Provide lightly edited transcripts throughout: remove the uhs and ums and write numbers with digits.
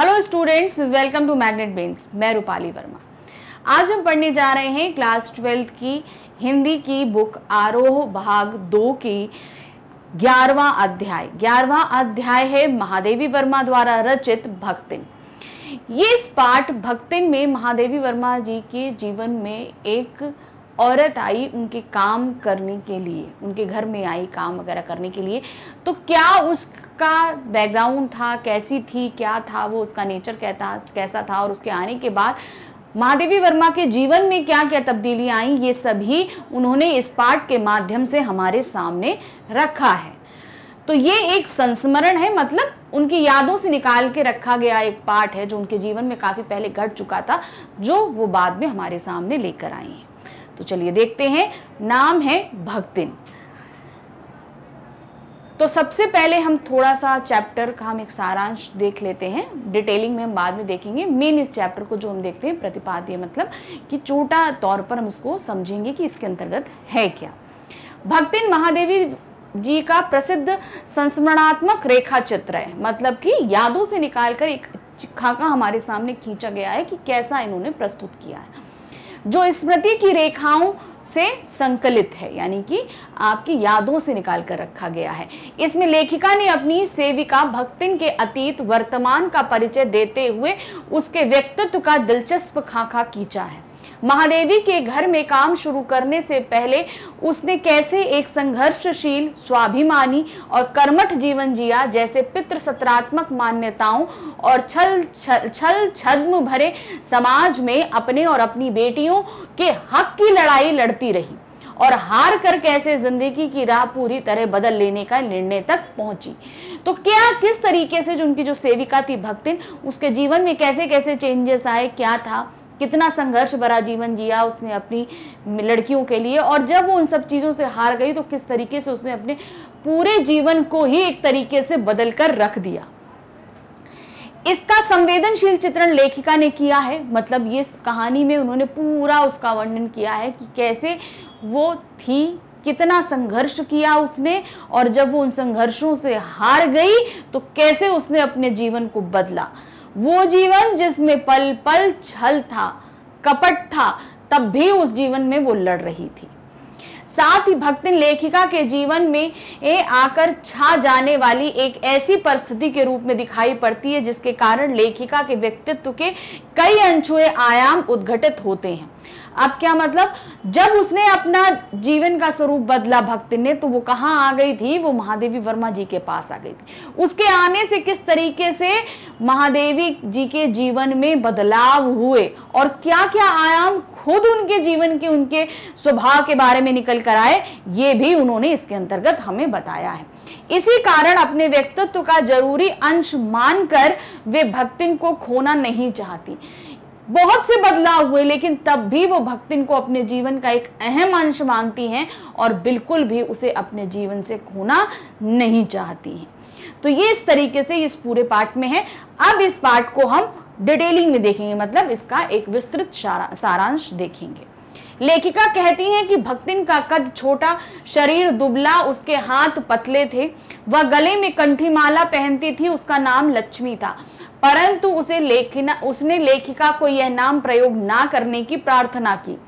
Hello students, welcome to Magnet Brains. मैं रूपाली वर्मा। आज हम पढ़ने जा रहे हैं क्लास 12 की हिंदी की बुक आरोह भाग 2 की 11वां अध्याय। 11वां अध्याय है महादेवी वर्मा द्वारा रचित भक्तिन। ये इस पाठ भक्तिन में महादेवी वर्मा जी के जीवन में एक औरत आई उनके काम करने के लिए, उनके घर में आई काम वगैरह करने के लिए। तो क्या उसका बैकग्राउंड था, कैसी थी, क्या था वो, उसका नेचर कैसा था, और उसके आने के बाद महादेवी वर्मा के जीवन में क्या क्या तब्दीलियां आई, ये सभी उन्होंने इस पाठ के माध्यम से हमारे सामने रखा है। तो ये एक संस्मरण है, मतलब उनकी यादों से निकाल के रखा गया एक पाठ है जो उनके जीवन में काफी पहले घट चुका था, जो वो बाद में हमारे सामने लेकर आई हैं। तो चलिए देखते हैं। नाम है भक्तिन। तो सबसे पहले हम थोड़ा सा चैप्टर का हम एक सारांश देख लेते हैं। डिटेलिंग में हम बाद में देखेंगे। मेन इस चैप्टर को जो हम देखते हैं प्रतिपाद्य, मतलब कि छोटा तौर पर हम इसको समझेंगे कि इसके अंतर्गत है क्या। भक्तिन महादेवी जी का प्रसिद्ध संस्मरणात्मक रेखा चित्र है, मतलब कि यादों से निकालकर एक खाका हमारे सामने खींचा गया है कि कैसा इन्होंने प्रस्तुत किया है, जो स्मृति की रेखाओं से संकलित है, यानी कि आपकी यादों से निकाल कर रखा गया है। इसमें लेखिका ने अपनी सेविका भक्तिन के अतीत वर्तमान का परिचय देते हुए उसके व्यक्तित्व का दिलचस्प खाका खींचा है। महादेवी के घर में काम शुरू करने से पहले उसने कैसे एक संघर्षशील, स्वाभिमानी और कर्मठ जीवन जिया, जैसे पितृ सत्रात्मक मान्यताओं और छल छद्म भरे समाज में अपने और अपनी बेटियों के हक की लड़ाई लड़ती रही और हार कर कैसे जिंदगी की राह पूरी तरह बदल लेने का निर्णय तक पहुंची। तो क्या किस तरीके से जो उनकी जो सेविका थी भक्तिन, उसके जीवन में कैसे कैसे चेंजेस आए, क्या था, कितना संघर्ष भरा जीवन जिया उसने अपनी लड़कियों के लिए, और जब वो उन सब चीज़ों से हार गई तो किस तरीके से उसने अपने पूरे जीवन को ही एक तरीके से बदल कर रख दिया। इसका संवेदनशील चित्रण लेखिका ने किया है, मतलब ये कहानी में उन्होंने पूरा उसका वर्णन किया है कि कैसे वो थी, कितना संघर्ष किया उसने, और जब वो उन संघर्षों से हार गई तो कैसे उसने अपने जीवन को बदला। वो जीवन जिसमें पल पल छल था, कपट था, तब भी उस जीवन में वो लड़ रही थी। साथ ही भक्तिन लेखिका के जीवन में आकर छा जाने वाली एक ऐसी परिस्थिति के रूप में दिखाई पड़ती है जिसके कारण लेखिका के व्यक्तित्व के कई अनछुए आयाम उद्घटित होते हैं। अब क्या मतलब, जब उसने अपना जीवन का स्वरूप बदला भक्तिन ने, तो वो कहाँ आ गई थी, वो महादेवी वर्मा जी के पास आ गई थी। उसके आने से किस तरीके से महादेवी जी के जीवन में बदलाव हुए और क्या क्या आयाम खुद उनके जीवन के, उनके स्वभाव के बारे में निकल कर आए, ये भी उन्होंने इसके अंतर्गत हमें बताया है। इसी कारण अपने व्यक्तित्व का जरूरी अंश मानकर वे भक्तिन को खोना नहीं चाहती। बहुत से बदलाव हुए, लेकिन तब भी वो भक्तिन को अपने जीवन का एक अहम अंश मानती हैं और बिल्कुल भी उसे अपने जीवन से खोना नहीं चाहती हैं। तो ये इस तरीके से इस पूरे पाठ में है। अब इस पाठ को हम डिटेलिंग में देखेंगे, मतलब इसका एक विस्तृत सारांश देखेंगे। लेखिका कहती हैं कि भक्तिन का कद छोटा, शरीर दुबला, उसके हाथ पतले थे। वह गले में कंठी माला पहनती थी। उसका नाम लक्ष्मी था, परंतु उसने लेखिका को यह नाम प्रयोग ना करने की प्रार्थना की।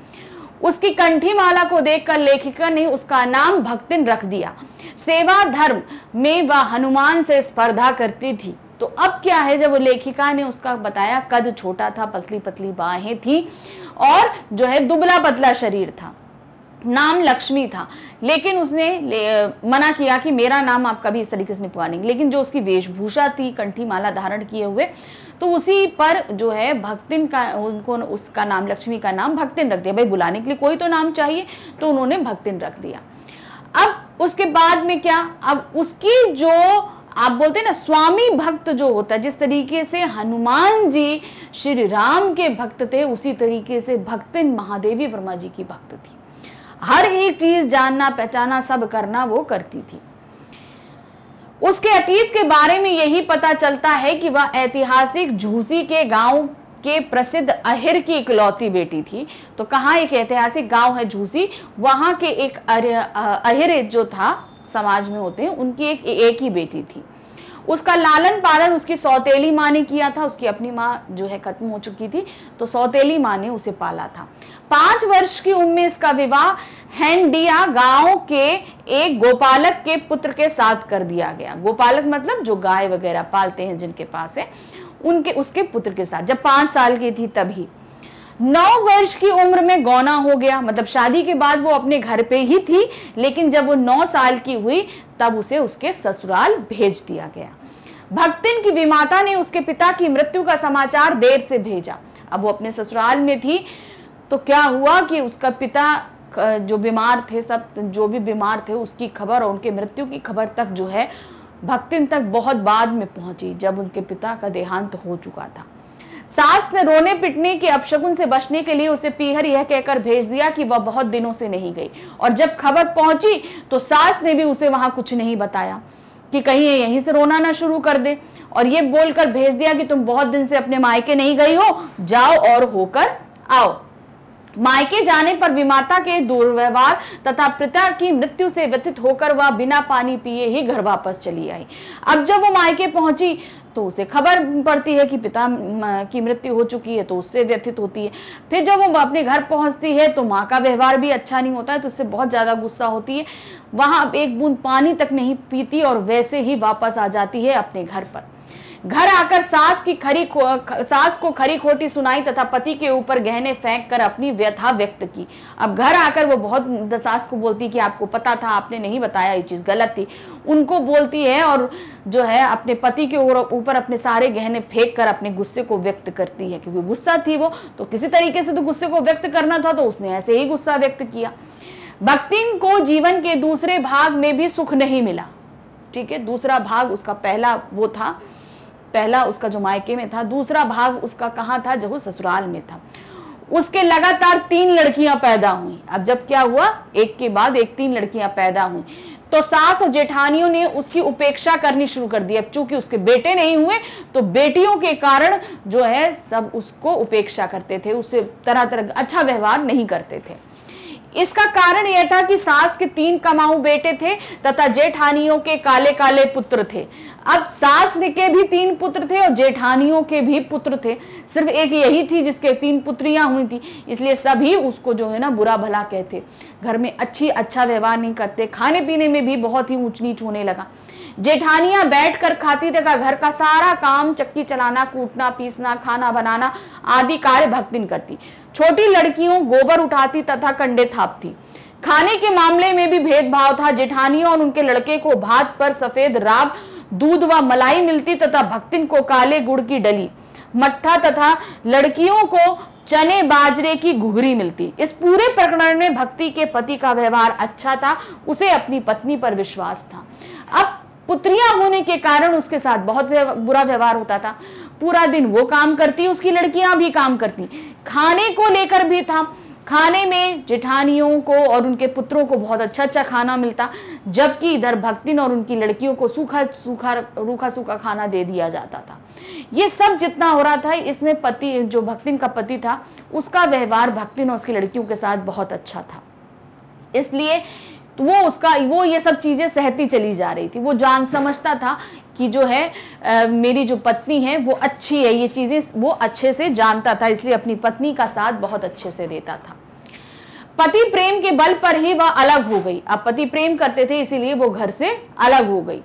उसकी कंठी माला को देखकर लेखिका ने उसका नाम भक्तिन रख दिया। सेवा धर्म में वह हनुमान से स्पर्धा करती थी। तो अब क्या है, जब लेखिका ने उसका बताया, कद छोटा था, पतली पतली बाहें थी और जो है दुबला पतला शरीर था, नाम लक्ष्मी था, लेकिन उसने मना किया कि मेरा नाम आप कभी इस तरीके से नहीं पुकारेंगे। लेकिन जो उसकी वेशभूषा थी, कंठी माला धारण किए हुए, तो उसी पर जो है भक्तिन का, उनको उसका नाम, लक्ष्मी का नाम भक्तिन रख दिया। भाई बुलाने के लिए कोई तो नाम चाहिए, तो उन्होंने भक्तिन रख दिया। अब उसके बाद में क्या, अब उसकी जो आप बोलते हैं ना स्वामी भक्त जो होता है, जिस तरीके से हनुमान जी श्री राम के भक्त थे, उसी तरीके से भक्तिन महादेवी वर्मा जी की भक्त थी। हर एक चीज जानना, पहचाना, सब करना वो करती थी। उसके अतीत के बारे में यही पता चलता है कि वह ऐतिहासिक झूसी के गांव के प्रसिद्ध अहिर की इकलौती बेटी थी। तो कहाँ एक ऐतिहासिक गांव है झूसी, वहां के एक अहिर जो था समाज में होते हैं, उनकी एक ही बेटी थी। उसका लालन पालन उसकी सौतेली माँ ने किया था, उसकी अपनी माँ जो है खत्म हो चुकी थी, तो सौतेली माँ ने उसे पाला था। 5 वर्ष की उम्र में इसका विवाह हैंडिया गांव के एक गोपालक के पुत्र के साथ कर दिया गया। गोपालक मतलब जो गाय वगैरह पालते हैं जिनके पास है, उसके पुत्र के साथ, जब 5 साल की थी तभी। 9 वर्ष की उम्र में गौना हो गया, मतलब शादी के बाद वो अपने घर पे ही थी, लेकिन जब वो 9 साल की हुई तब उसे उसके ससुराल भेज दिया गया। भक्तिन की विमाता ने उसके पिता की मृत्यु का समाचार देर से भेजा। अब वो अपने ससुराल में थी, तो क्या हुआ कि उसका पिता जो बीमार थे, सब जो भी बीमार थे उसकी खबर और उनके मृत्यु की खबर तक जो है भक्तिन तक बहुत बाद में पहुंची, जब उनके पिता का देहांत हो चुका था। सास ने रोने पिटने के अपशकुन से बचने के लिए उसे पीहर यह कहकर भेज दिया कि वह बहुत दिनों से नहीं गई, और जब खबर पहुंची तो सास ने भी उसे वहां कुछ नहीं बताया कि कहीं ये यहीं से रोना ना शुरू कर दे, और ये बोलकर भेज दिया कि तुम बहुत दिन से अपने मायके नहीं गई हो, जाओ और होकर आओ। मायके जाने पर विमाता के दुर्व्यवहार तथा पिता की मृत्यु से व्यथित होकर वह बिना पानी पिए ही घर वापस चली आई। अब जब वो मायके पहुंची तो उसे खबर पड़ती है कि पिता की मृत्यु हो चुकी है, तो उससे व्यथित होती है। फिर जब वो अपने घर पहुंचती है तो माँ का व्यवहार भी अच्छा नहीं होता है, तो उससे बहुत ज्यादा गुस्सा होती है। वहां एक बूंद पानी तक नहीं पीती और वैसे ही वापस आ जाती है अपने घर पर। घर आकर सास को खरी खोटी सुनाई तथा पति के ऊपर गहने फेंक कर अपनी व्यथा व्यक्त की। अब घर आकर वो बहुत सास को बोलती कि आपको पता था, आपने नहीं बताया, ये चीज गलत थी, उनको बोलती है, और जो है अपने पति के ऊपर अपने सारे गहने फेंक कर अपने गुस्से को व्यक्त करती है, क्योंकि गुस्सा थी वो, तो किसी तरीके से तो गुस्से को व्यक्त करना था, तो उसने ऐसे ही गुस्सा व्यक्त किया। भक्तिन को जीवन के दूसरे भाग में भी सुख नहीं मिला। ठीक है, दूसरा भाग उसका पहला वो था, पहला उसका जो मायके में था, दूसरा भाग उसका कहाँ था, जो ससुराल में था। उसके लगातार 3 लड़कियां पैदा हुई। अब जब क्या हुआ, एक के बाद एक 3 लड़कियां पैदा हुई, तो सास और जेठानियों ने उसकी उपेक्षा करनी शुरू कर दी। अब चूंकि उसके बेटे नहीं हुए तो बेटियों के कारण जो है सब उसको उपेक्षा करते थे, उससे तरह तरह अच्छा व्यवहार नहीं करते थे। इसका कारण यह था कि सास के 3 कमाऊ बेटे थे तथा जेठानियों के काले काले पुत्र थे। अब सास के भी 3 पुत्र थे और जेठानियों के भी पुत्र थे, सिर्फ एक यही थी जिसके 3 पुत्रियां हुई थी, इसलिए सभी उसको जो है ना बुरा भला कहते। घर में अच्छा व्यवहार नहीं करते, खाने पीने में भी बहुत ही ऊंच नीच होने लगा। जेठानियां बैठकर खाती तथा घर का सारा काम, चक्की चलाना, कूटना, पीसना, खाना बनाना आदि कार्य भक्तिन करती। छोटी लड़कियों गोबर उठाती तथा कंडे थापती। खाने के मामले में भी भेदभाव था। जेठानियों और उनके लड़के को भात पर सफेद राब, दूध व मलाई मिलती तथा भक्तिन को काले गुड़ की डली, मट्ठा तथा लड़कियों को चने बाजरे की घुघरी मिलती। इस पूरे प्रकरण में भक्ति के पति का व्यवहार अच्छा था, उसे अपनी पत्नी पर विश्वास था। अब पुत्रियां होने के कारण उसके साथ बहुत बुरा व्यवहार होता था। पूरा दिन वो काम करती, उसकी लड़कियां भी काम करती। खाने को लेकर भी था, खाने में जेठानियों को और उनके पुत्रों को बहुत अच्छा खाना मिलता, जबकि इधर भक्तिन और उनकी लड़कियों को रूखा सूखा खाना दे दिया जाता था। ये सब जितना हो रहा था, इसमें पति जो भक्तिन का पति था उसका व्यवहार भक्तिन और उसकी लड़कियों के साथ बहुत अच्छा था, इसलिए तो वो ये सब चीजें सहती चली जा रही थी। वो जान समझता था कि जो है मेरी जो पत्नी है वो अच्छी है, ये चीजें वो अच्छे से जानता था, इसलिए अपनी पत्नी का साथ बहुत अच्छे से देता था। पति प्रेम के बल पर ही वह अलग हो गई। अब पति प्रेम करते थे इसीलिए वो घर से अलग हो गई।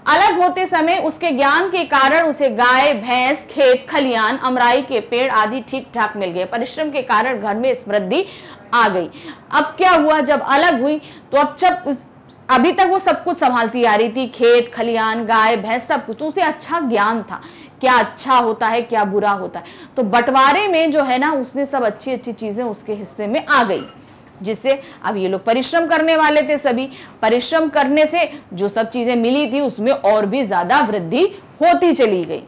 अलग होते समय उसके ज्ञान के कारण उसे गाय, भैंस, खेत खलियान, अमराई के पेड़ आदि ठीक ठाक मिल गए। परिश्रम के कारण घर में समृद्धि आ गई। अब क्या हुआ, जब अलग हुई तो अब अभी तक वो सब कुछ संभालती आ रही थी, खेत खलियान, गाय भैंस सब कुछ, उसे अच्छा ज्ञान था क्या अच्छा होता है क्या बुरा होता है। तो बंटवारे में जो है ना उसने सब अच्छी अच्छी चीजें उसके हिस्से में आ गई, जिससे अब ये लोग परिश्रम करने वाले थे। सभी परिश्रम करने से जो सब चीजें मिली थी उसमें और भी ज्यादा वृद्धि होती चली गई।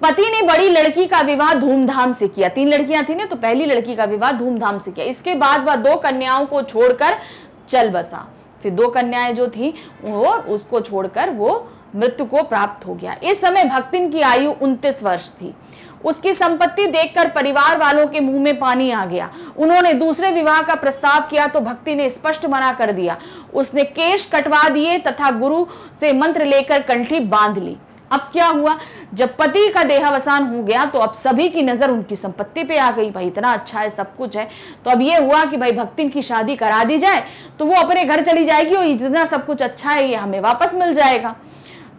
पति ने बड़ी लड़की का विवाह धूमधाम से किया। 3 लड़कियां थी ना, तो पहली लड़की का विवाह धूमधाम से किया। इसके बाद वह 2 कन्याओं को छोड़कर चल बसा। फिर 2 कन्याएं जो थी वो उसको छोड़कर वो मृत्यु को प्राप्त हो गया। इस समय भक्तिन की आयु 29 वर्ष थी। उसकी संपत्ति देखकर परिवार वालों के मुंह में पानी आ गया। उन्होंने दूसरे विवाह का प्रस्ताव किया तो भक्ति ने स्पष्ट मना कर दिया। उसने केश कटवा दिए तथा गुरु से मंत्र लेकर कंठी बांध ली। अब क्या हुआ, जब पति का देहावसान हो गया तो अब सभी की नजर उनकी संपत्ति पे आ गई। भाई इतना अच्छा है, सब कुछ है, तो अब ये हुआ कि भाई भक्तिन की शादी करा दी जाए तो वो अपने घर चली जाएगी और इतना सब कुछ अच्छा है ये हमें वापस मिल जाएगा।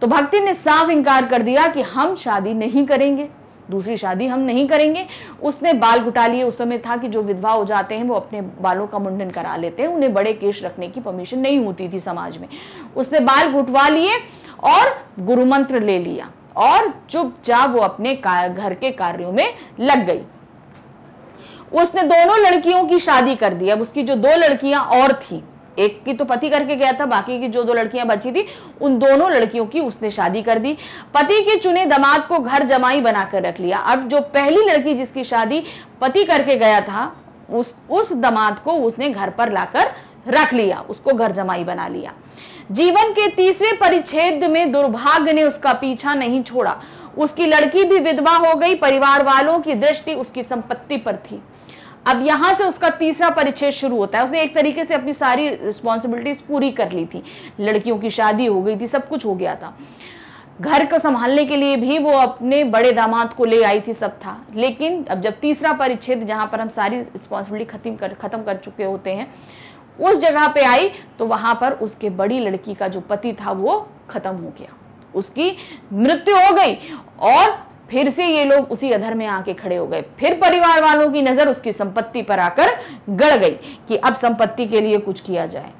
तो भक्तिन ने साफ इनकार कर दिया कि हम शादी नहीं करेंगे, दूसरी शादी हम नहीं करेंगे। उसने बाल गुटा लिए। उस समय था कि जो विधवा हो जाते हैं वो अपने बालों का मुंडन करा लेते हैं, उन्हें बड़े केश रखने की परमिशन नहीं होती थी समाज में। उसने बाल गुटवा लिए और गुरु मंत्र ले लिया और चुपचाप वो अपने घर के कार्यों में लग गई। उसने दोनों लड़कियों की शादी कर दी। अब उसकी जो 2 लड़कियां और थी, एक की तो पति करके गया था, बाकी की जो 2 लड़कियां बची थी उन दोनों लड़कियों की उसने शादी कर दी। पति के चुने दामाद को घर जमाई बनाकर रख लिया। अब जो पहली लड़की जिसकी शादी पति करके गया था उस दामाद को उसने घर पर लाकर रख लिया, उसको घर जमाई बना लिया। जीवन के तीसरे परिच्छेद में दुर्भाग्य ने उसका पीछा नहीं छोड़ा। उसकी लड़की भी विधवा हो गई। परिवार वालों की दृष्टि उसकी संपत्ति पर थी। अब यहां से उसका तीसरा परिच्छेद शुरू होता है। उसने एक तरीके से अपनी सारी रिस्पॉन्सिबिलिटीज पूरी कर ली थी। लड़कियों की शादी हो गई थी, सब कुछ हो गया था, घर को संभालने के लिए भी वो अपने बड़े दामाद को ले आई थी, सब था। लेकिन अब जब तीसरा परिच्छेद जहां पर हम सारी रिस्पॉन्सिबिलिटी खत्म कर चुके होते हैं उस जगह पे आई तो वहां पर उसके बड़ी लड़की का जो पति था वो खत्म हो गया, उसकी मृत्यु हो गई और फिर से ये लोग उसी अधर में आके खड़े हो गए। फिर परिवार वालों की नजर उसकी संपत्ति पर आकर गड़ गई कि अब संपत्ति के लिए कुछ किया जाए।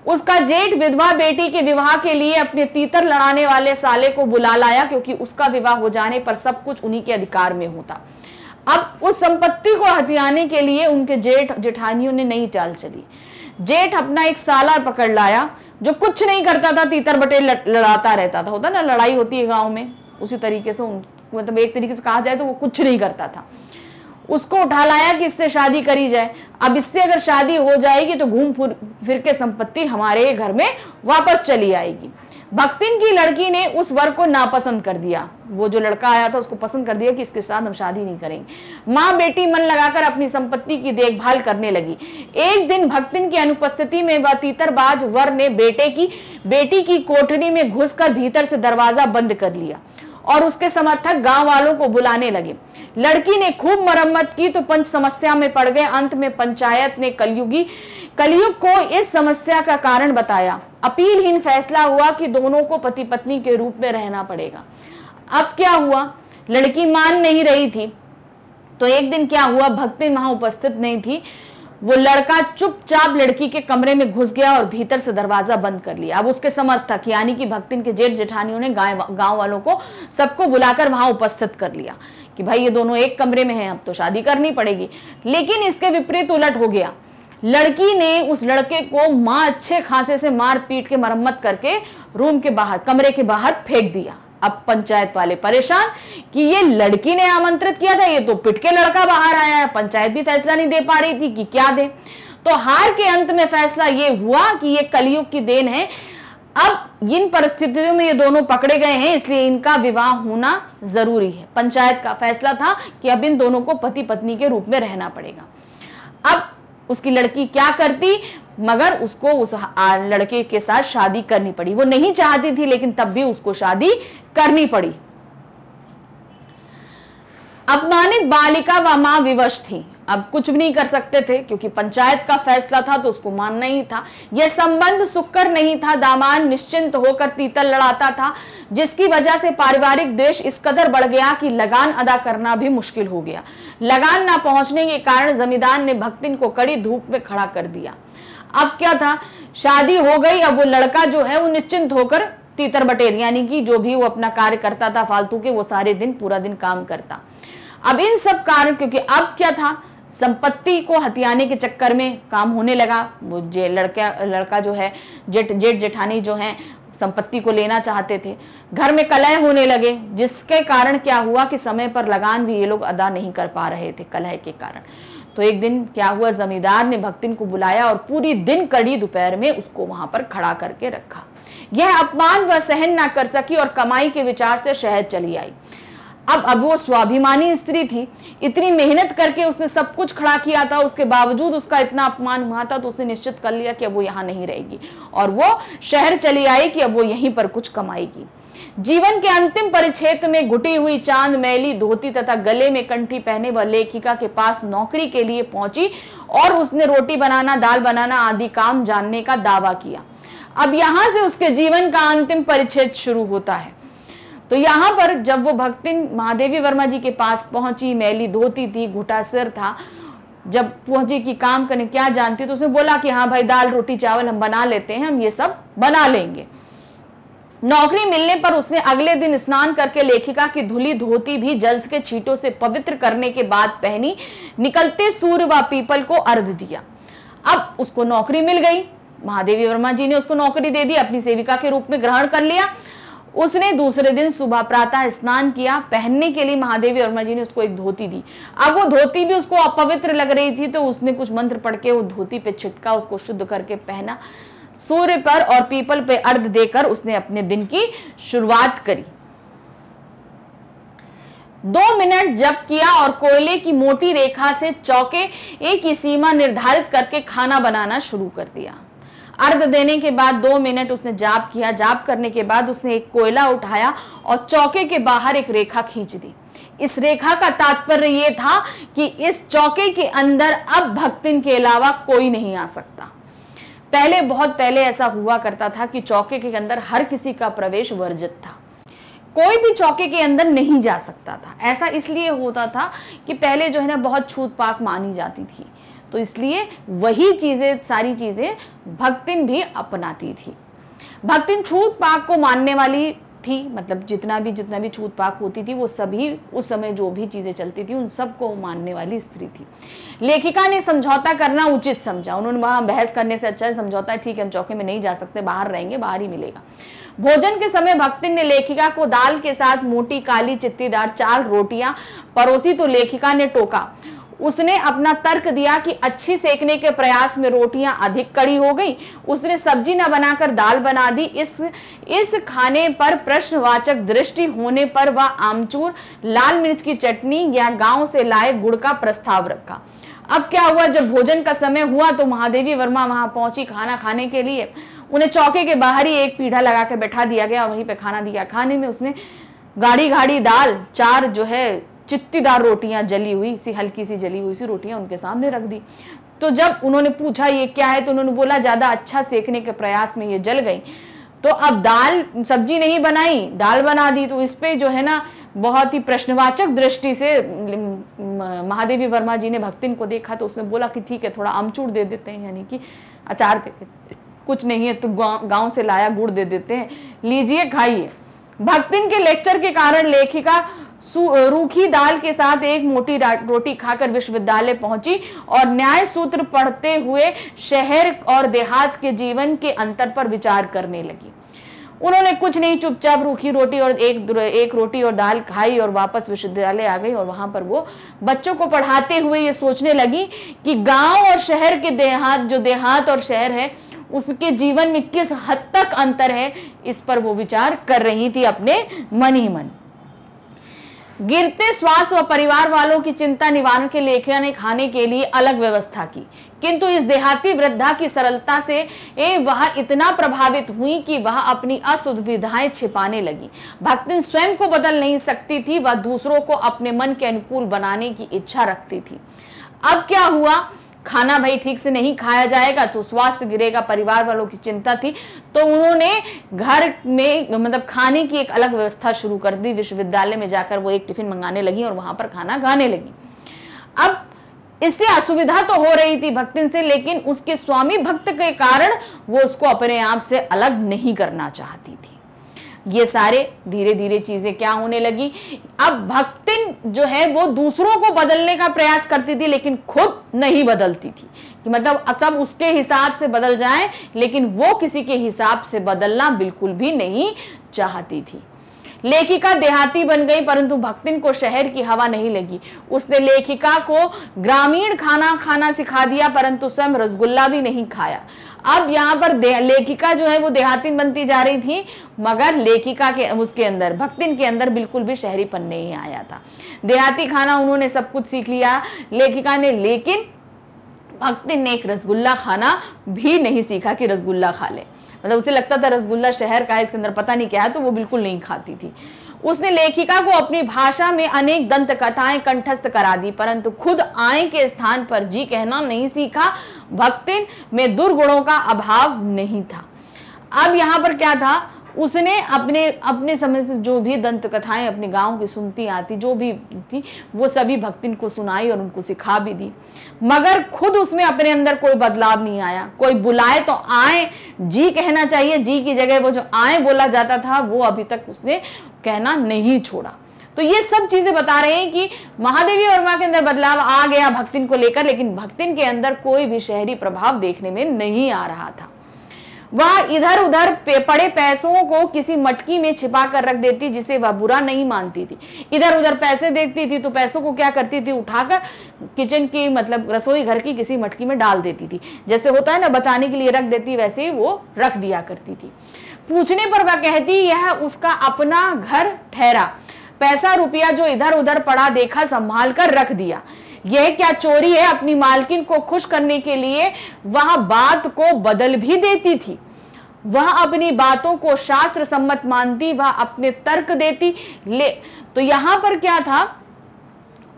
उसका जेठ विधवा बेटी के विवाह के लिए अपने तीतर लड़ाने वाले साले को बुला लाया क्योंकि उसका विवाह हो जाने पर सब कुछ उन्हीं के अधिकार में होता। अब उस संपत्ति को हथियाने के लिए उनके जेठ जेठानियों ने नई चाल चली। जेठ अपना एक साला पकड़ लाया जो कुछ नहीं करता था, तीतर बटे लड़ाता रहता था। होता ना, लड़ाई होती है गांव में, उसी तरीके से मतलब एक तरीके से कहा जाए तो वो कुछ नहीं करता था। उसको उठा लाया कि इससे शादी करी जाए। अब इससे अगर शादी हो जाएगी तो घूम फिर के संपत्ति हमारे घर में वापस चली आएगी। भक्तिन की लड़की ने उस वर को नापसंद कर दिया। वो जो लड़का आया था उसको पसंद कर दिया कि इसके साथ हम शादी नहीं करेंगे। माँ बेटी मन लगाकर अपनी संपत्ति की देखभाल करने लगी। एक दिन भक्तिन की अनुपस्थिति में वह तीतरबाज वर ने बेटी की कोठरी में घुसकर भीतर से दरवाजा बंद कर लिया और उसके समर्थक गांव वालों को बुलाने लगे। लड़की ने खूब मरम्मत की तो पंच समस्या में पड़ गए। अंत में पंचायत ने कलयुग को इस समस्या का कारण बताया। अपीलहीन फैसला हुआ कि दोनों को पति पत्नी के रूप में रहना पड़ेगा। अब क्या हुआ, लड़की मान नहीं रही थी तो एक दिन क्या हुआ, भक्तिन वहां उपस्थित नहीं थी, वो लड़का चुपचाप लड़की के कमरे में घुस गया और भीतर से दरवाजा बंद कर लिया। अब उसके समर्थक यानी कि भक्तिन के जेठ जेठानियों ने गांव वालों को सबको बुलाकर वहां उपस्थित कर लिया कि भाई ये दोनों एक कमरे में हैं, अब तो शादी करनी पड़ेगी। लेकिन इसके विपरीत उलट हो गया। लड़की ने उस लड़के को मां अच्छे खासे से मार पीट के मरम्मत करके रूम के बाहर, कमरे के बाहर फेंक दिया। अब पंचायत वाले परेशान कि ये लड़की ने आमंत्रित किया था, ये तो पिट के लड़का बाहर आया है। पंचायत भी फैसला नहीं दे पा रही थी कि क्या दे। तो हार के अंत में फैसला ये हुआ कि ये कलयुग की देन है। अब इन परिस्थितियों में ये दोनों पकड़े गए हैं, इसलिए इनका विवाह होना जरूरी है। पंचायत का फैसला था कि अब इन दोनों को पति पत्नी के रूप में रहना पड़ेगा। अब उसकी लड़की क्या करती, मगर उसको उस लड़के के साथ शादी करनी पड़ी। वो नहीं चाहती थी लेकिन तब भी उसको शादी करनी पड़ी। अपमानित बालिका व मां विवश थी। अब कुछ भी नहीं कर सकते थे क्योंकि पंचायत का फैसला था तो उसको मानना ही था। यह संबंध सुखकर नहीं था। दामाद निश्चिंत होकर तीतर लड़ाता था जिसकी वजह से पारिवारिक द्वेष इस कदर बढ़ गया कि लगान अदा करना भी मुश्किल हो गया। लगान ना पहुंचने के कारण जमींदार ने भक्तिन को कड़ी धूप में खड़ा कर दिया। अब क्या था, शादी हो गई। अब वो लड़का जो है वो निश्चिंत होकर तीतर बटेर यानी कि जो भी वो अपना कार्य करता था फालतू के, वो सारे दिन पूरा दिन काम करता। अब इन सब कारण, क्योंकि अब क्या था, संपत्ति को हथियाने के चक्कर में काम होने लगा। वो लड़का जो है जेठ जेठानी जो है संपत्ति को लेना चाहते थे। घर में कलह होने लगे जिसके कारण क्या हुआ कि समय पर लगान भी ये लोग अदा नहीं कर पा रहे थे कलह के कारण। तो एक दिन क्या हुआ, जमींदार ने भक्तिन को बुलाया और पूरी दिन कड़ी दोपहर में उसको वहां पर खड़ा करके रखा। यह अपमान वह सहन ना कर सकी और कमाई के विचार से शहर चली आई। अब वो स्वाभिमानी स्त्री थी, इतनी मेहनत करके उसने सब कुछ खड़ा किया था, उसके बावजूद उसका इतना अपमान हुआ था, तो उसने निश्चित कर लिया कि अब वो यहाँ नहीं रहेगी और वो शहर चली आई कि अब वो यहीं पर कुछ कमाएगी। जीवन के अंतिम परिच्छेद में घुटी हुई चांद मैली धोती तथा गले में कंठी पहने वह लेखिका के पास नौकरी के लिए पहुंची और उसने रोटी बनाना, दाल बनाना आदि काम जानने का दावा किया। अब यहां से उसके जीवन का अंतिम परिच्छेद शुरू होता है। तो यहाँ पर जब वो भक्तिन महादेवी वर्मा जी के पास पहुंची, मैली धोती थी, घुटा सिर था, जब पहुंची कि काम करने क्या जानती, तो उसने बोला कि हाँ भाई दाल रोटी चावल हम बना लेते हैं, हम ये सब बना लेंगे। नौकरी मिलने पर उसने अगले दिन स्नान करके लेखिका की धुली धोती भी जल के छींटों से पवित्र करने के बाद पहनी, निकलते सूर्य व पीपल को अर्घ दिया। अब उसको नौकरी मिल गई, महादेवी वर्मा जी ने उसको नौकरी दे दी, अपनी सेविका के रूप में ग्रहण कर लिया। उसने दूसरे दिन सुबह प्रातः स्नान किया, पहनने के लिए महादेवी वर्मा जी ने उसको एक धोती दी। अब वो धोती भी उसको अपवित्र लग रही थी, तो उसने कुछ मंत्र पढ़ के वो धोती पे छिटका, उसको शुद्ध करके पहना, सूर्य पर और पीपल पे अर्घ देकर उसने अपने दिन की शुरुआत करी। 2 मिनट जप किया और कोयले की मोटी रेखा से चौके एक ही सीमा निर्धारित करके खाना बनाना शुरू कर दिया। अर्घ देने के बाद 2 मिनट उसने जाप किया। जाप करने के बाद उसने एक कोयला उठाया और चौके के बाहर एक रेखा खींच दी। इस रेखा का तात्पर्य यह था कि इस चौके के अंदर अब भक्तिन के अलावा कोई नहीं आ सकता। पहले, बहुत पहले ऐसा हुआ करता था कि चौके के अंदर हर किसी का प्रवेश वर्जित था, कोई भी चौके के अंदर नहीं जा सकता था। ऐसा इसलिए होता था कि पहले जो है ना बहुत छूत पाक मानी जाती थी, तो इसलिए वही चीजें, सारी चीजें भक्तिन भी अपनाती थी। भक्तिन छूत पाक को मानने वाली थी, मतलब जितना भी छूत पाक होती थी वो सभी उस समय जो भी चीजें चलती थी उन सबको मानने वाली स्त्री थी। लेखिका ने समझौता करना उचित समझा। उन्होंने वहां बहस करने से अच्छा समझौता है, ठीक है हम चौके में नहीं जा सकते, बाहर रहेंगे, बाहर ही मिलेगा। भोजन के समय भक्तिन ने लेखिका को दाल के साथ मोटी काली चित्तीदार 4 रोटियां परोसी, तो लेखिका ने टोका। उसने अपना तर्क दिया कि अच्छी सेकने के प्रयास में रोटियां अधिक कड़ी हो गई। उसने सब्जी न बनाकर दाल बना दी। इस खाने पर प्रश्नवाचक दृष्टि होने पर वह आमचूर, लाल मिर्च की चटनी या गांव से लाए गुड़ का प्रस्ताव रखा। अब क्या हुआ, जब भोजन का समय हुआ तो महादेवी वर्मा वहां पहुंची खाना खाने के लिए। उन्हें चौके के बाहर ही एक पीढ़ा लगा के बैठा दिया गया और वहीं पे खाना दिया। खाने में उसने गाढ़ी गाढ़ी दाल, 4 जो है चित्तीदार रोटियां, जली हुई सी, हल्की सी जली हुई सी रोटियां उनके सामने रख दी। तो जब उन्होंने पूछा ये क्या है, तो उन्होंने बोला ज्यादा अच्छा सेकने के प्रयास में ये जल गई। तो अब दाल, सब्जी नहीं बनाई, दाल बना दी। तो इस पे जो है ना बहुत ही प्रश्नवाचक दृष्टि से महादेवी वर्मा जी ने भक्तिन को देखा, तो उसने बोला कि ठीक है थोड़ा अमचूर दे देते हैं, यानी कि अचार दे देते, कुछ नहीं है तो गांव से लाया गुड़ दे देते हैं, लीजिए खाइए। भक्तिन के लेक्चर के कारण लेखिका रूखी दाल के साथ एक मोटी रोटी खाकर विश्वविद्यालय पहुंची और न्याय सूत्र पढ़ते हुए शहर और देहात के जीवन के अंतर पर विचार करने लगी। उन्होंने कुछ नहीं, चुपचाप रूखी रोटी और एक रोटी और दाल खाई और वापस विश्वविद्यालय आ गई। और वहां पर वो बच्चों को पढ़ाते हुए ये सोचने लगी कि गांव और शहर के देहात और शहर है उसके जीवन में किस हद तक अंतर है, इस पर वो विचार कर रही थी अपने मन ही मन। गिरते श्वास व परिवार वालों की चिंता निवारण के लेखिका ने खाने के लिए अलग व्यवस्था की, किंतु इस देहाती वृद्धा की सरलता से वह इतना प्रभावित हुई कि वह अपनी असुविधाएं छिपाने लगी। भक्तिन स्वयं को बदल नहीं सकती थी, वह दूसरों को अपने मन के अनुकूल बनाने की इच्छा रखती थी। अब क्या हुआ, खाना भाई ठीक से नहीं खाया जाएगा तो स्वास्थ्य गिरेगा, परिवार वालों की चिंता थी। तो उन्होंने घर में मतलब खाने की एक अलग व्यवस्था शुरू कर दी। विश्वविद्यालय में जाकर वो एक टिफिन मंगाने लगी और वहां पर खाना खाने लगी। अब इससे असुविधा तो हो रही थी भक्तिन से, लेकिन उसके स्वामी भक्त के कारण वो उसको अपने आप से अलग नहीं करना चाहती थी। ये सारे धीरे धीरे चीजें क्या होने लगी, अब भक्तिन जो है वो दूसरों को बदलने का प्रयास करती थी लेकिन खुद नहीं बदलती थी, कि मतलब सब उसके हिसाब से बदल जाए, लेकिन वो किसी के हिसाब से बदलना बिल्कुल भी नहीं चाहती थी। लेखिका देहाती बन गई, परंतु भक्तिन को शहर की हवा नहीं लगी। उसने लेखिका को ग्रामीण खाना खाना सिखा दिया, परंतु स्वयं रसगुल्ला भी नहीं खाया। अब यहाँ पर लेखिका जो है वो देहाती बनती जा रही थी, मगर लेखिका के उसके अंदर, भक्तिन के अंदर बिल्कुल भी शहरीपन नहीं आया था। देहाती खाना उन्होंने सब कुछ सीख लिया लेखिका ने, लेकिन भक्तिन ने एक रसगुल्ला खाना भी नहीं सीखा कि रसगुल्ला खा ले। मतलब उसे लगता था रसगुल्ला शहर का है, इसके अंदर पता नहीं क्या है, तो वो बिल्कुल नहीं खाती थी। उसने लेखिका को अपनी भाषा में अनेक दंत कथाएं कंठस्थ करा दी, परंतु खुद आय के स्थान पर जी कहना नहीं सीखा। भक्तिन में दुर्गुणों का अभाव नहीं था। अब यहाँ पर क्या था, उसने अपने समय से जो भी दंत कथाएं अपने गांव की सुनती आती, जो भी थी, वो सभी भक्तिन को सुनाई और उनको सिखा भी दी, मगर खुद उसमें अपने अंदर कोई बदलाव नहीं आया। कोई बुलाए तो आए जी कहना चाहिए, जी की जगह वो जो आए बोला जाता था वो अभी तक उसने कहना नहीं छोड़ा। तो ये सब चीजें बता रहे हैं कि महादेवी वर्मा के अंदर बदलाव आ गया भक्तिन को लेकर, लेकिन भक्तिन के अंदर कोई भी शहरी प्रभाव देखने में नहीं आ रहा था। वह इधर उधर पड़े पैसों को किसी मटकी में छिपा कर रख देती, जिसे वह बुरा नहीं मानती थी। इधर उधर पैसे देखती थी तो पैसों को क्या करती थी, उठाकर किचन की, मतलब रसोई घर की किसी मटकी में डाल देती थी। जैसे होता है ना, बचाने के लिए रख देती, वैसे ही वो रख दिया करती थी। पूछने पर वह कहती, यह उसका अपना घर ठहरा, पैसा रुपया जो इधर उधर पड़ा देखा संभाल कर रख दिया। यह क्या चोरी है? अपनी मालकिन को खुश करने के लिए वह बात को बदल भी देती थी। वह अपनी बातों को शास्त्र सम्मत मानती, वह अपने तर्क देती। तो यहां पर क्या था,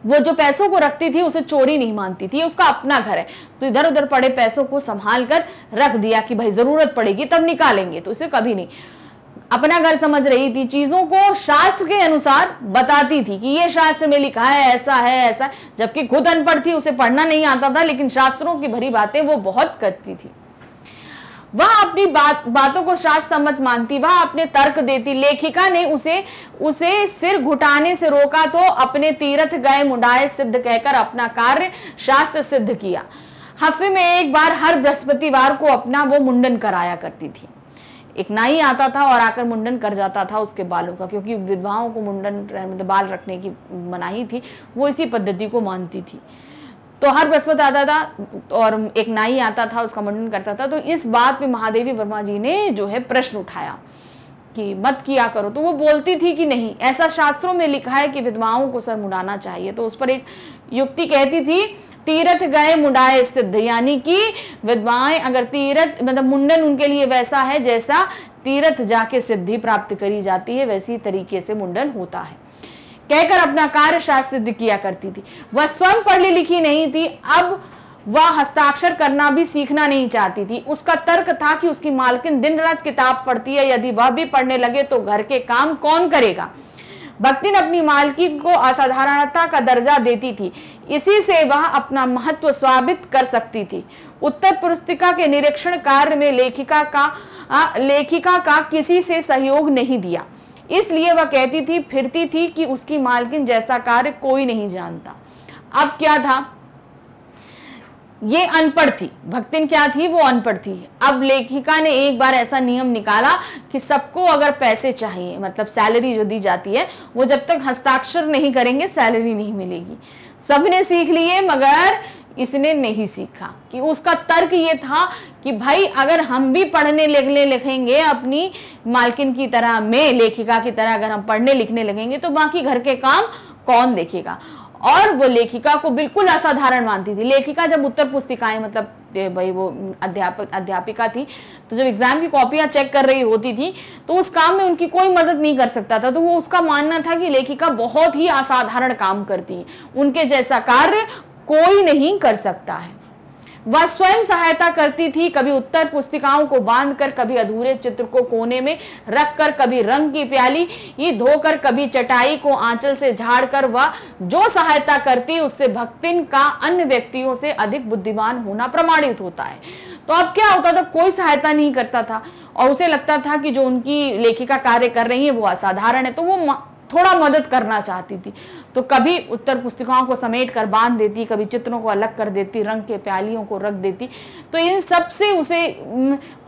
वो जो पैसों को रखती थी उसे चोरी नहीं मानती थी, उसका अपना घर है, तो इधर उधर पड़े पैसों को संभाल कर रख दिया कि भाई जरूरत पड़ेगी तब निकालेंगे, तो इसे कभी नहीं अपना घर समझ रही थी। चीजों को शास्त्र के अनुसार बताती थी कि ये शास्त्र में लिखा है, ऐसा है, ऐसा है, जबकि खुद अनपढ़ थी, उसे पढ़ना नहीं आता था, लेकिन शास्त्रों की भरी बातें वो बहुत करती थी। वह अपनी बातों को शास्त्र सम्मत मानती, वह अपने तर्क देती। लेखिका ने उसे सिर घुटाने से रोका तो अपने तीर्थ गए मुंडाए सिद्ध कहकर अपना कार्य शास्त्र सिद्ध किया। हफ्ते में एक बार हर बृहस्पतिवार को अपना वो मुंडन कराया करती थी। एक नाई आता था और आकर मुंडन कर जाता था उसके बालों का, क्योंकि विधवाओं को मुंडन बाल रखने की मनाही थी, वो इसी पद्धति को मानती थी। तो हर बृहस्पति आता था और एक नाई आता था, उसका मुंडन करता था। तो इस बात पे महादेवी वर्मा जी ने जो है प्रश्न उठाया कि मत किया करो, तो वो बोलती थी कि नहीं, ऐसा शास्त्रों में लिखा है कि विधवाओं को सर मुंडाना चाहिए। तो उस पर एक युक्ति कहती थी, तीर्थ गए मुंडाए सिद्ध, यानी कि विधवाएं अगर तीर्थ, मतलब मुंडन उनके लिए वैसा है जैसा तीर्थ जाके सिद्धि प्राप्त करी जाती है, वैसी तरीके से मुंडन होता है कहकर अपना कार्य शास्त्र सिद्ध किया करती थी। वह स्वयं पढ़ी लिखी नहीं थी, अब वह हस्ताक्षर करना भी सीखना नहीं चाहती थी। उसका तर्क था कि उसकी मालकिन दिन रात किताब पढ़ती है, यदि वह भी पढ़ने लगे तो घर के काम कौन करेगा। भक्तिन अपनी मालकिन को असाधारणता का दर्जा देती थी, इसी से वह अपना महत्व साबित कर सकती थी। उत्तर पुस्तिका के निरीक्षण कार्य में लेखिका का किसी से सहयोग नहीं दिया, इसलिए वह कहती थी फिरती थी कि उसकी मालकिन जैसा कार्य कोई नहीं जानता। अब क्या था, ये अनपढ़ थी, भक्तिन क्या थी, वो अनपढ़ थी। अब लेखिका ने एक बार ऐसा नियम निकाला कि सबको अगर पैसे चाहिए, मतलब सैलरी जो दी जाती है, वो जब तक हस्ताक्षर नहीं करेंगे सैलरी नहीं मिलेगी। सबने सीख लिए, मगर इसने नहीं सीखा। कि उसका तर्क ये था कि भाई अगर हम भी पढ़ने लिखने लिखेंगे अपनी मालकिन की तरह, में लेखिका की तरह अगर हम पढ़ने लिखने लगेंगे तो बाकी घर के काम कौन देखेगा। और वो लेखिका को बिल्कुल असाधारण मानती थी। लेखिका जब उत्तर पुस्तिकाएं, मतलब भाई वो अध्यापिका थी, तो जब एग्जाम की कॉपियां चेक कर रही होती थी तो उस काम में उनकी कोई मदद नहीं कर सकता था। तो वो उसका मानना था कि लेखिका बहुत ही असाधारण काम करती है, उनके जैसा कार्य कोई नहीं कर सकता है। वह स्वयं सहायता करती थी, कभी उत्तर पुस्तिकाओं को बांधकर, कभी अधूरे चित्र को कोने में रखकर, कभी रंग की प्याली ये धोकर, कभी चटाई को आंचल से झाड़कर। वह जो सहायता करती उससे भक्तिन का अन्य व्यक्तियों से अधिक बुद्धिमान होना प्रमाणित होता है। तो अब क्या होता था, कोई सहायता नहीं करता था और उसे लगता था कि जो उनकी लेखिका कार्य कर रही है वो असाधारण है। तो वो थोड़ा मदद करना चाहती थी। तो कभी उत्तर पुस्तिकाओं को समेट कर बांध देती, कभी चित्रों को अलग कर देती, रंग के प्यालियों को रख देती। तो इन सब से उसे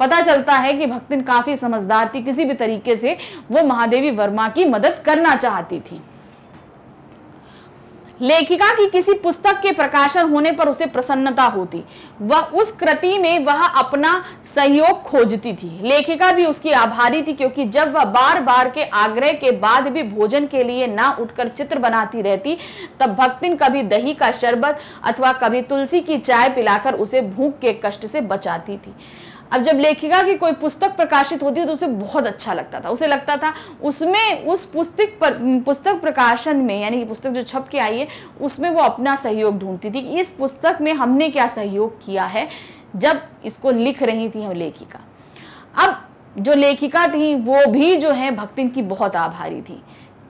पता चलता है कि भक्तिन काफी समझदार थी, किसी भी तरीके से वो महादेवी वर्मा की मदद करना चाहती थी। लेखिका की किसी पुस्तक के प्रकाशन होने पर उसे प्रसन्नता होती, वह उस कृति में वह अपना सहयोग खोजती थी। लेखिका भी उसकी आभारी थी, क्योंकि जब वह बार बार के आग्रह के बाद भी भोजन के लिए ना उठकर चित्र बनाती रहती, तब भक्तिन कभी दही का शरबत अथवा कभी तुलसी की चाय पिलाकर उसे भूख के कष्ट से बचाती थी। अब जब लेखिका की कोई पुस्तक प्रकाशित होती है तो उसे बहुत अच्छा लगता था, उसे लगता था उसमें उस पुस्तक प्रकाशन में, यानी कि पुस्तक जो छप के आई है उसमें वो अपना सहयोग ढूंढती थी कि इस पुस्तक में हमने क्या सहयोग किया है जब इसको लिख रही थी हम लेखिका। अब जो लेखिका थी वो भी जो है भक्तिन की बहुत आभारी थी।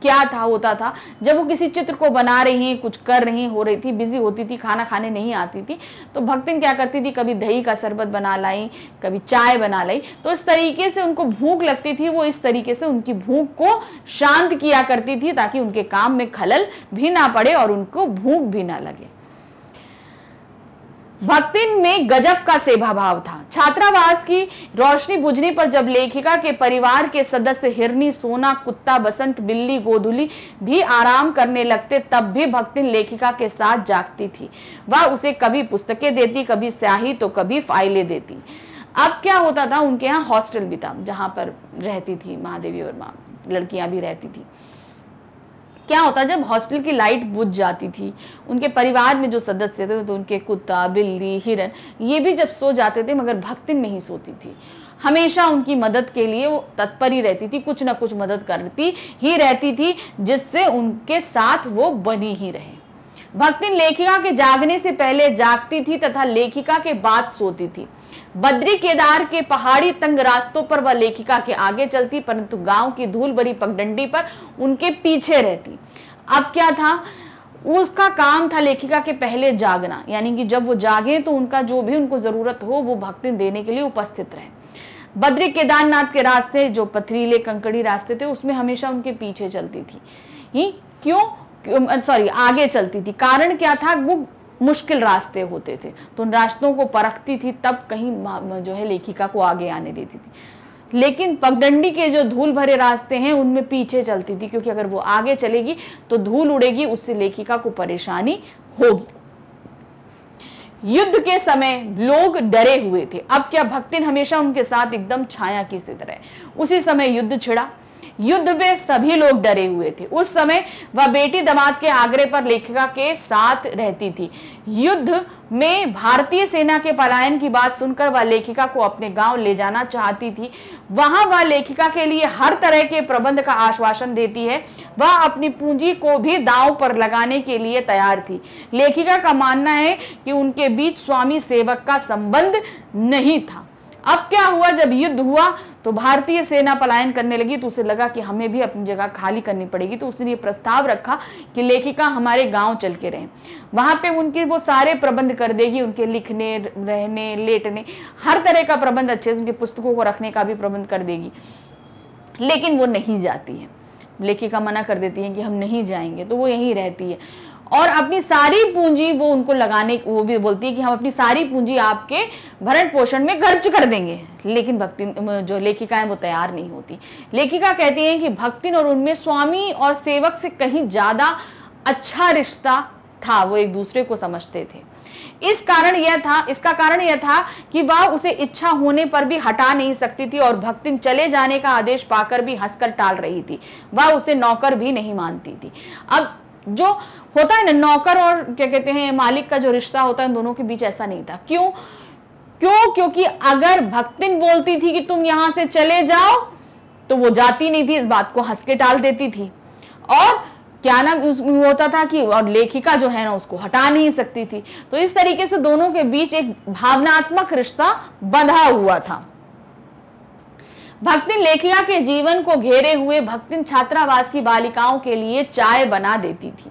क्या था, होता था जब वो किसी चित्र को बना रही हैं, कुछ कर रही हो रही थी, बिजी होती थी, खाना खाने नहीं आती थी, तो भक्तिन क्या करती थी, कभी दही का शरबत बना लाई, कभी चाय बना लाई। तो इस तरीके से उनको भूख लगती थी, वो इस तरीके से उनकी भूख को शांत किया करती थी ताकि उनके काम में खलल भी ना पड़े और उनको भूख भी ना लगे। भक्तिन में गजब का सेवा भाव था। छात्रावास की रोशनी बुझने पर जब लेखिका के परिवार के सदस्य हिरनी, सोना, कुत्ता, बसंत, बिल्ली, गोधुली भी आराम करने लगते, तब भी भक्तिन लेखिका के साथ जागती थी। वह उसे कभी पुस्तकें देती, कभी स्याही तो कभी फाइलें देती। अब क्या होता था, उनके यहाँ हॉस्टल भी था जहां पर रहती थी महादेवी वर्मा, लड़कियां भी रहती थी। क्या होता, जब हॉस्टल की लाइट बुझ जाती थी, उनके परिवार में जो सदस्य थे तो उनके कुत्ता, बिल्ली, हिरन ये भी जब सो जाते थे, मगर भक्तिन नहीं सोती थी। हमेशा उनकी मदद के लिए वो तत्पर ही रहती थी, कुछ ना कुछ मदद करती ही रहती थी जिससे उनके साथ वो बनी ही रहे। भक्तिन लेखिका के जागने से पहले जागती थी तथा लेखिका के बाद सोती थी। बद्री केदार के पहाड़ी तंग रास्तों पर वह लेखिका के आगे चलती, परंतु गांव की धूल भरी पगडंडी पर उनके पीछे रहती। अब क्या था, उसका काम था लेखिका के पहले जागना, यानी कि जब वो जागे तो उनका जो भी उनको जरूरत हो वो भक्तिन देने के लिए उपस्थित रहे। बद्री केदारनाथ के रास्ते जो पथरीले कंकड़ी रास्ते थे उसमें हमेशा उनके पीछे चलती थी। आगे चलती थी। कारण क्या था, वो मुश्किल रास्ते होते थे तो उन रास्तों को परखती थी, तब कहीं जो है लेखिका को आगे आने देती थी। लेकिन पगडंडी के जो धूल भरे रास्ते हैं उनमें पीछे चलती थी, क्योंकि अगर वो आगे चलेगी तो धूल उड़ेगी, उससे लेखिका को परेशानी होगी। युद्ध के समय लोग डरे हुए थे। अब क्या, भक्तिन हमेशा उनके साथ एकदम छाया की सी तरह। उसी समय युद्ध छिड़ा, युद्ध में सभी लोग डरे हुए थे। उस समय वह बेटी दामाद के आग्रह पर लेखिका के साथ रहती थी। युद्ध में भारतीय सेना के पलायन की बात सुनकर वह लेखिका को अपने गांव ले जाना चाहती थी। वहां वह लेखिका के लिए हर तरह के प्रबंध का आश्वासन देती है। वह अपनी पूंजी को भी दांव पर लगाने के लिए तैयार थी। लेखिका का मानना है कि उनके बीच स्वामी सेवक का संबंध नहीं था। अब क्या हुआ, जब युद्ध हुआ तो भारतीय सेना पलायन करने लगी, तो उसे लगा कि हमें भी अपनी जगह खाली करनी पड़ेगी। तो उसने ये प्रस्ताव रखा कि लेखिका हमारे गांव चल के रहें, वहां पे उनके वो सारे प्रबंध कर देगी, उनके लिखने, रहने, लेटने, हर तरह का प्रबंध अच्छे से, उनकी पुस्तकों को रखने का भी प्रबंध कर देगी। लेकिन वो नहीं जाती है, लेखिका मना कर देती है कि हम नहीं जाएंगे, तो वो यहीं रहती है और अपनी सारी पूंजी वो उनको लगाने, वो भी बोलती है कि हम अपनी सारी पूंजी आपके भरण पोषण में खर्च कर देंगे। लेकिन भक्तिन जो लेखिका है वो तैयार नहीं होती। लेखिका कहती है कि भक्तिन और उनमें स्वामी और सेवक से कहीं ज्यादा अच्छा रिश्ता था, वो एक दूसरे को समझते थे। इसका कारण यह था कि वह उसे इच्छा होने पर भी हटा नहीं सकती थी और भक्तिन चले जाने का आदेश पाकर भी हंसकर टाल रही थी। वह उसे नौकर भी नहीं मानती थी। अब जो होता है ना, नौकर और क्या कहते हैं मालिक का जो रिश्ता होता है, उन दोनों के बीच ऐसा नहीं था। क्यों? क्योंकि अगर भक्तिन बोलती थी कि तुम यहां से चले जाओ तो वो जाती नहीं थी, इस बात को हंस के टाल देती थी। और क्या नाम होता था कि और लेखिका जो है ना उसको हटा नहीं सकती थी। तो इस तरीके से दोनों के बीच एक भावनात्मक रिश्ता बंधा हुआ था। भक्तिन लेखिका के जीवन को घेरे हुए भक्तिन छात्रावास की बालिकाओं के लिए चाय बना देती थी।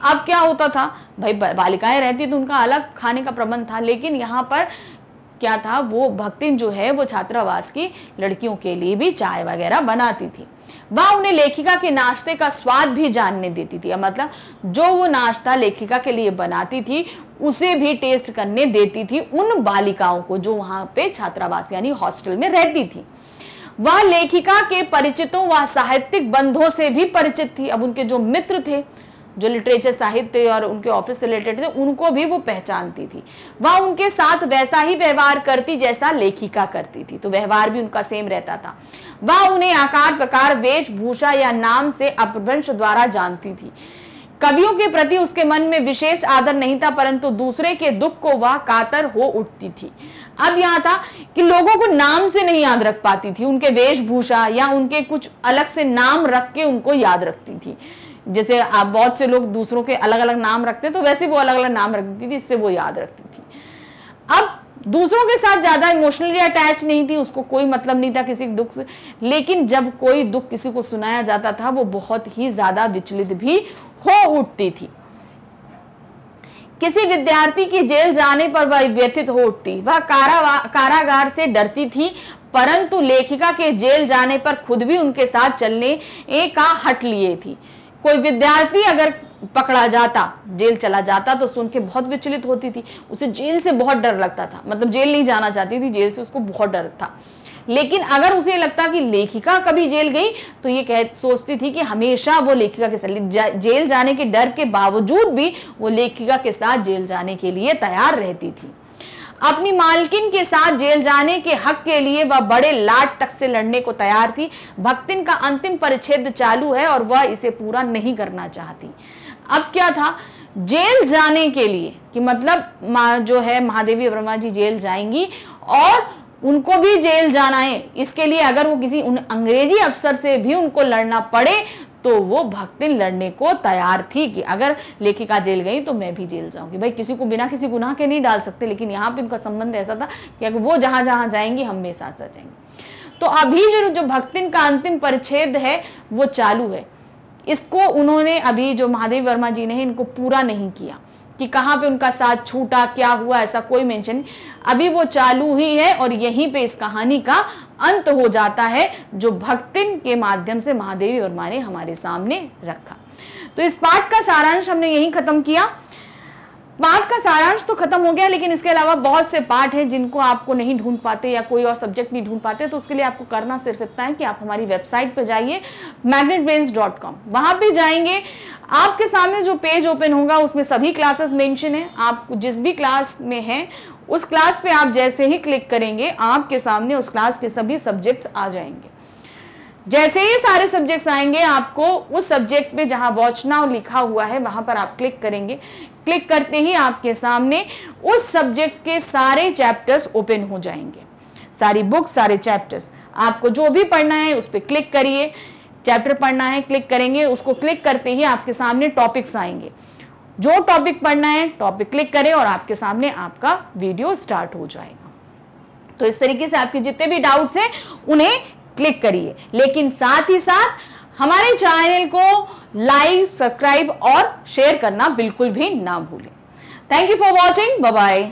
अब क्या होता था भाई, बालिकाएं रहती तो उनका अलग खाने का प्रबंध था, लेकिन यहाँ पर क्या था, वो भक्तिन जो है वो छात्रावास की लड़कियों के लिए भी चाय वगैरह बनाती थी। वह उन्हें लेखिका के नाश्ते का स्वाद भी जानने देती थी, मतलब जो वो नाश्ता लेखिका के लिए बनाती थी उसे भी टेस्ट करने देती थी उन बालिकाओं को जो वहां पे छात्रावास यानी हॉस्टल में रहती थी। वह लेखिका के परिचितों व साहित्यिक बंधुओं से भी परिचित थी। अब उनके जो मित्र थे जो लिटरेचर साहित्य और उनके ऑफिस से रिलेटेड थे उनको भी वो पहचानती थी। वह उनके साथ वैसा ही व्यवहार करती जैसा लेखिका करती थी, तो व्यवहार भी उनका सेम रहता था। वह उन्हें आकार प्रकार वेशभूषा या नाम से अपभ्रंश द्वारा जानती थी। कवियों के प्रति उसके मन में विशेष आदर नहीं था, परंतु दूसरे के दुख को वह कातर हो उठती थी। अब यहाँ था कि लोगों को नाम से नहीं याद रख पाती थी, उनके वेशभूषा या उनके कुछ अलग से नाम रख के उनको याद रखती थी। जैसे आप बहुत से लोग दूसरों के अलग अलग नाम रखते हैं तो वैसे वो अलग अलग नाम रखती थी, इससे वो याद रखती थी। अब दूसरों के साथ ज्यादा इमोशनली अटैच नहीं थी, उसको कोई मतलब नहीं था किसी दुख से, लेकिन जब कोई दुख किसी को सुनाया जाता था वो बहुत ही ज्यादा विचलित भी हो उठती थी। किसी विद्यार्थी की जेल जाने पर वह व्यथित हो उठती। वह कारागार से डरती थी, परंतु लेखिका के जेल जाने पर खुद भी उनके साथ चलने का हट लिए थी। कोई विद्यार्थी अगर पकड़ा जाता, जेल चला जाता तो सुन के बहुत विचलित होती थी, उसे जेल से बहुत डर लगता था, मतलब जेल नहीं जाना चाहती थी, जेल से उसको बहुत डर था। लेकिन अगर उसे लगता कि लेखिका कभी जेल गई तो ये सोचती थी कि हमेशा वो लेखिका के साथ जेल जाने के डर के बावजूद भी वो लेखिका के साथ जेल जाने के लिए तैयार रहती थी। अपनी मालकिन के साथ जेल जाने के हक के लिए वह बड़े लाट तक से लड़ने को तैयार थी। भक्तिन का अंतिम परिच्छेद चालू है और वह इसे पूरा नहीं करना चाहती। अब क्या था, जेल जाने के लिए कि मतलब जो है महादेवी वर्मा जी जेल जाएंगी और उनको भी जेल जाना है, इसके लिए अगर वो किसी अंग्रेजी अफसर से भी उनको लड़ना पड़े तो वो भक्तिन लड़ने को तैयार थी कि अगर लेखिका जेल गई तो मैं भी जेल जाऊंगी। भाई किसी को बिना किसी गुनाह के नहीं डाल सकते, लेकिन यहाँ पे उनका संबंध ऐसा था कि अगर वो जहां जहां जाएंगी हम भी साथ साथ जाएंगे। तो अभी जो भक्तिन का अंतिम परिच्छेद है वो चालू है। इसको उन्होंने अभी जो महादेवी वर्मा जी ने इनको पूरा नहीं किया कि कहाँ पे उनका साथ छूटा, क्या हुआ, ऐसा कोई मेंशन नहीं। अभी वो चालू ही है और यहीं पे इस कहानी का अंत हो जाता है जो भक्तिन के माध्यम से महादेवी वर्मा ने हमारे सामने रखा। तो इस पाठ का सारांश हमने यहीं खत्म किया। पाठ का सारांश तो खत्म हो गया, लेकिन इसके अलावा बहुत से पाठ हैं जिनको आपको नहीं ढूंढ पाते या कोई और सब्जेक्ट नहीं ढूंढ पाते, तो उसके लिए आपको करना सिर्फ इतना है कि आप हमारी वेबसाइट पर जाइए magnetbrains.com। वहां पे जाएंगे, आपके सामने जो पेज ओपन होगा उसमें सभी क्लासेस मेंशन है। आप जिस भी क्लास में हैं उस क्लास पे आप जैसे ही क्लिक करेंगे आपके सामने उस क्लास के सभी सब्जेक्ट्स आ जाएंगे। जैसे ही सारे सब्जेक्ट्स आएंगे आपको उस सब्जेक्ट पे जहां वॉच नाउ लिखा हुआ है वहां पर आप क्लिक करेंगे। क्लिक करते ही आपके सामने उस सब्जेक्ट के सारे चैप्टर्स ओपन हो जाएंगे, सारी बुक्स, सारे चैप्टर्स। आपको जो भी पढ़ना है उस पर क्लिक करिए, चैप्टर पढ़ना है क्लिक करेंगे, उसको क्लिक करते ही आपके सामने टॉपिक्स आएंगे। जो टॉपिक पढ़ना है टॉपिक क्लिक करें और आपके सामने आपका वीडियो स्टार्ट हो जाएगा। तो इस तरीके से आपके जितने भी डाउट्स हैं उन्हें क्लिक करिए, लेकिन साथ ही साथ हमारे चैनल को लाइक, सब्सक्राइब और शेयर करना बिल्कुल भी ना भूलें। Thank you for watching, bye bye.